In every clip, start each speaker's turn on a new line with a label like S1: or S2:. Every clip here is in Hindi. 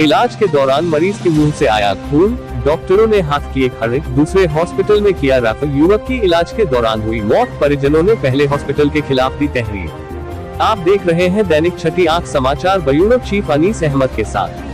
S1: इलाज के दौरान मरीज के मुंह से आया खून, डॉक्टरों ने हाथ किए खड़े, दूसरे हॉस्पिटल में किया रेफर। युवक की इलाज के दौरान हुई मौत, परिजनों ने पहले हॉस्पिटल के खिलाफ दी तहरीर। आप देख रहे हैं दैनिक छठी आंख समाचार, ब्यूरो चीफ अनीस अहमद के साथ।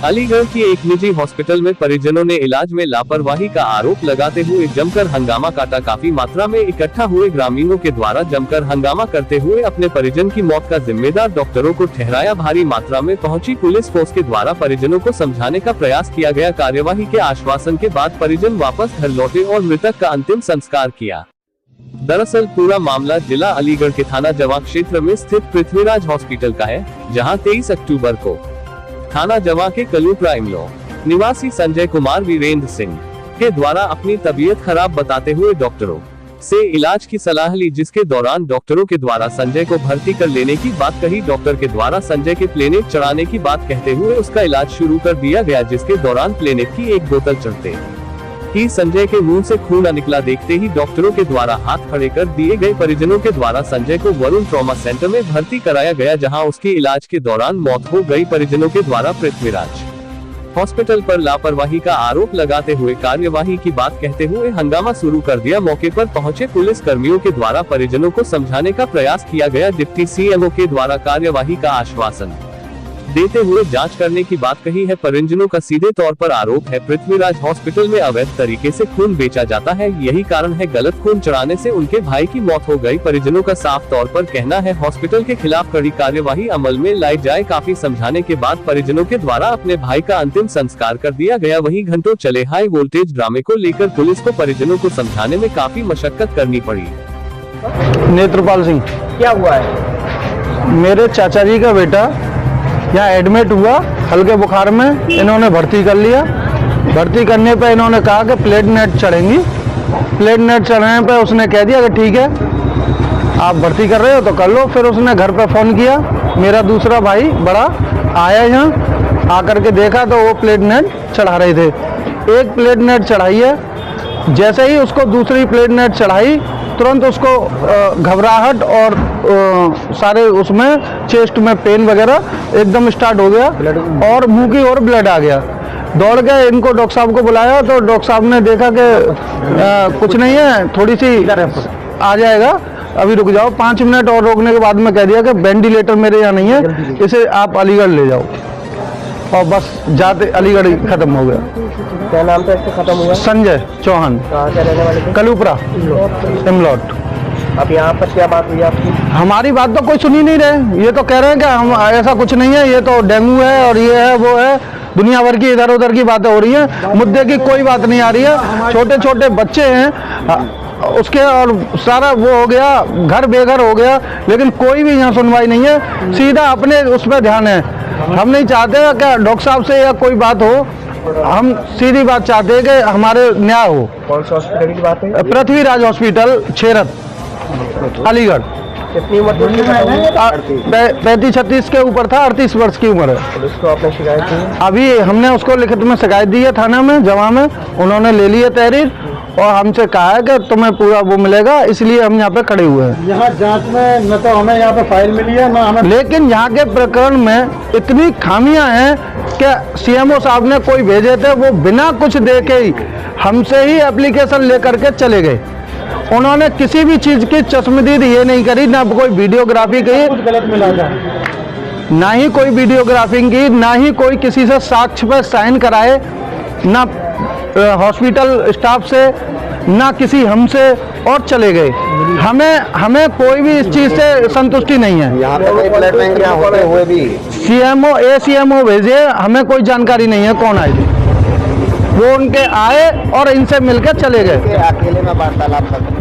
S1: अलीगढ़ की एक निजी हॉस्पिटल में परिजनों ने इलाज में लापरवाही का आरोप लगाते हुए जमकर हंगामा काटा। काफी मात्रा में इकट्ठा हुए ग्रामीणों के द्वारा जमकर हंगामा करते हुए अपने परिजन की मौत का जिम्मेदार डॉक्टरों को ठहराया। भारी मात्रा में पहुंची पुलिस फोर्स के द्वारा परिजनों को समझाने का प्रयास किया गया। कार्यवाही के आश्वासन के बाद परिजन वापस घर लौटे और मृतक का अंतिम संस्कार किया। दरअसल पूरा मामला जिला अलीगढ़ के थाना जवा क्षेत्र में स्थित पृथ्वीराज हॉस्पिटल का है, जहां 23 अक्टूबर को थाना जवा के कलूपरा इमलो निवासी संजय कुमार वीरेंद्र सिंह के द्वारा अपनी तबीयत खराब बताते हुए डॉक्टरों से इलाज की सलाह ली, जिसके दौरान डॉक्टरों के द्वारा संजय को भर्ती कर लेने की बात कही। डॉक्टर के द्वारा संजय के प्लेनेट चढ़ाने की बात कहते हुए उसका इलाज शुरू कर दिया गया, जिसके दौरान प्लेनेट की एक बोतल चढ़ते ही संजय के मुंह से खून निकला। देखते ही डॉक्टरों के द्वारा हाथ खड़े कर दिए गए। परिजनों के द्वारा संजय को वरुण ट्रॉमा सेंटर में भर्ती कराया गया, जहां उसके इलाज के दौरान मौत हो गई। परिजनों के द्वारा पृथ्वीराज हॉस्पिटल पर लापरवाही का आरोप लगाते हुए कार्यवाही की बात कहते हुए हंगामा शुरू कर दिया। मौके पर पहुंचे पुलिस कर्मियों के द्वारा परिजनों को समझाने का प्रयास किया गया। डिप्टी सीएमओ के द्वारा कार्यवाही का आश्वासन देते हुए जांच करने की बात कही है। परिजनों का सीधे तौर पर आरोप है पृथ्वीराज हॉस्पिटल में अवैध तरीके से खून बेचा जाता है, यही कारण है गलत खून चढ़ाने से उनके भाई की मौत हो गई। परिजनों का साफ तौर पर कहना है हॉस्पिटल के खिलाफ कड़ी कार्यवाही अमल में लाई जाए। काफी समझाने के बाद परिजनों के द्वारा अपने भाई का अंतिम संस्कार कर दिया गया। वहीं घंटों चले हाई वोल्टेज ड्रामे को लेकर पुलिस को परिजनों को समझाने में काफी मशक्कत करनी पड़ी।
S2: नेत्रपाल सिंह।
S3: क्या हुआ है?
S2: मेरे चाचा जी का बेटा यहाँ एडमिट हुआ हल्के बुखार में, इन्होंने भर्ती कर लिया। भर्ती करने पे इन्होंने कहा कि प्लेट नेट चढ़ेंगी। प्लेट नेट चढ़ने पे उसने कह दिया कि ठीक है आप भर्ती कर रहे हो तो कर लो। फिर उसने घर पे फ़ोन किया, मेरा दूसरा भाई बड़ा आया यहाँ, आकर के देखा तो वो प्लेट नेट चढ़ा रहे थे। एक प्लेट नेट चढ़ाई है, जैसे ही उसको दूसरी प्लेट नेट चढ़ाई तुरंत उसको घबराहट और सारे उसमें चेस्ट में पेन वगैरह एकदम स्टार्ट हो गया और मुंह की ओर ब्लड आ गया। दौड़ के इनको डॉक्टर साहब को बुलाया तो डॉक्टर साहब ने देखा कि कुछ नहीं है, थोड़ी सी आ जाएगा, अभी रुक जाओ। 5 मिनट और रोकने के बाद में कह दिया कि वेंटिलेटर मेरे यहाँ नहीं है, इसे आप अलीगढ़ ले जाओ। और बस जाते अलीगढ़ खत्म हो गया।
S3: क्या नाम था इसका खत्म हुआ?
S2: संजय चौहान।
S3: कहाँ से रहने वाले थे?
S2: कलूपरा इमलोट।
S3: अब यहाँ पर क्या बात हुई आपकी?
S2: हमारी बात तो कोई सुन ही नहीं रहे। ये तो कह रहे हैं कि हम ऐसा कुछ नहीं है, ये तो डेंगू है और ये है वो है, दुनिया भर की इधर उधर की बातें हो रही हैं। मुद्दे की कोई बात नहीं आ रही है। छोटे छोटे बच्चे हैं उसके और सारा वो हो गया, घर बेघर हो गया, लेकिन कोई भी यहाँ सुनवाई नहीं है। सीधा अपने उस पर ध्यान है। हम नहीं चाहते कि डॉक्टर साहब से या कोई बात हो, हम सीधी बात चाहते हैं कि हमारे न्याय हो।
S3: कौन सा हॉस्पिटल की बात है?
S2: पृथ्वीराज हॉस्पिटल छेरत अलीगढ़।
S3: कितनी उम्र थी?
S2: 35-36 के ऊपर था, 38 वर्ष की उम्र है।
S3: पुलिस को आपने शिकायत की?
S2: अभी हमने उसको लिखित में शिकायत दी है थाना में जवा में, उन्होंने ले ली है तहरीर और हमसे कहा है कि तुम्हें पूरा वो मिलेगा, इसलिए हम यहाँ पे खड़े हुए हैं।
S4: यहाँ जांच में न तो हमें यहाँ पे फाइल मिली है न हमें,
S2: लेकिन यहाँ के प्रकरण में इतनी खामियां हैं कि सीएमओ साहब ने कोई भेजे थे, वो बिना कुछ देखे ही हमसे ही एप्लीकेशन लेकर के चले गए। उन्होंने किसी भी चीज़ की चश्मदीद ये नहीं करी, ना कोई वीडियोग्राफी की,
S4: कुछ गलत मिला था,
S2: ना ही कोई वीडियोग्राफी की, ना ही कोई किसी से साक्ष्य पर साइन कराए, ना हॉस्पिटल स्टाफ से, ना किसी हमसे, और चले गए। हमें कोई भी इस चीज़ से संतुष्टि नहीं है।
S3: यहाँ पे कोई ब्लड बैंक होते हुए भी
S2: सीएमओ भेजे, हमें कोई जानकारी नहीं है कौन आए थे। वो उनके आए और इनसे मिलकर चले गए।
S3: अकेले में वार्तालाप करते